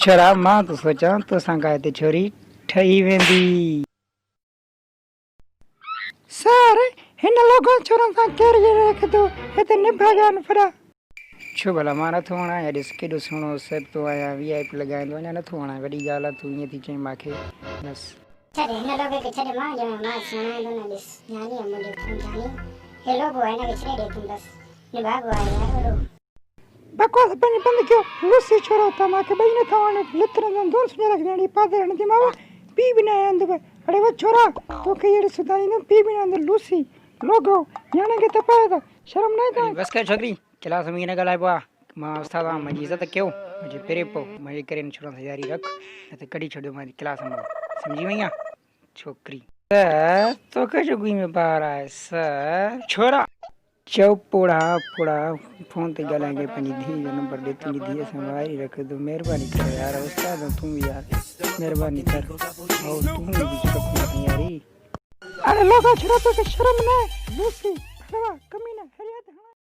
छोरा मां तो सोचा तो सांगा ते छोरी ठही वेंदी। सर हिन लोगो छोरन सां केरु रखे तो हिते निभागान फड़ा छो भला मां नथो वणा या ॾिस केॾो सुहिणो सेट तो आया वीआईपी लॻाईंदो अञा नथो वणा वॾी ॻाल्हि आहे तूं ईअं थी चई मूंखे बस छॾे हिन लोगे खे छॾे मां जो मां सुणाईंदो न ॾिस जानी मुंहिंजो तूं जानी हे लोगो आहे हिन खे छॾे ॾे तूं बस निभागो आहे यार वॾो बकवास पंहिंजी बंदि कयो लूसी छोरो था मूंखे ॿई नथा वणे लितरनि दोन सुञा रखी पादे हणंदी मां पी बि न आंदव अड़े वो छोरा तोखे अहिड़ी सुधारींदो पी बि न आंदो लूसी लोगो याने खे तपाए त शर्म न अचे बस कर छोकिरी क्लास में न ॻाल्हाइबो आहे मां उस्ताद आहियां मुंहिंजी इज़त कयो मुंहिंजे पहिरें पोइ मज़े करे छोरा सां यारी रख न त कढी छॾियो मां क्लास में सम्झी वई आहे छोकिरी सर तोखे जो गुई में ॿार आहे सर छोरा चओ पोड़ा पोड़ा फोन ते ॻाल्हाएंगे पंहिंजी धीउ जो नंबर ॾे तुंहिंजी धीअ सां वारी रख तूं महिरबानी कर यार उस्ताद तूं बि यार महिरबानी कर भाऊ तूं बि यारी अरे लोगा छोरा तोखे शर्म न आहे लूसी भड़वा कमीना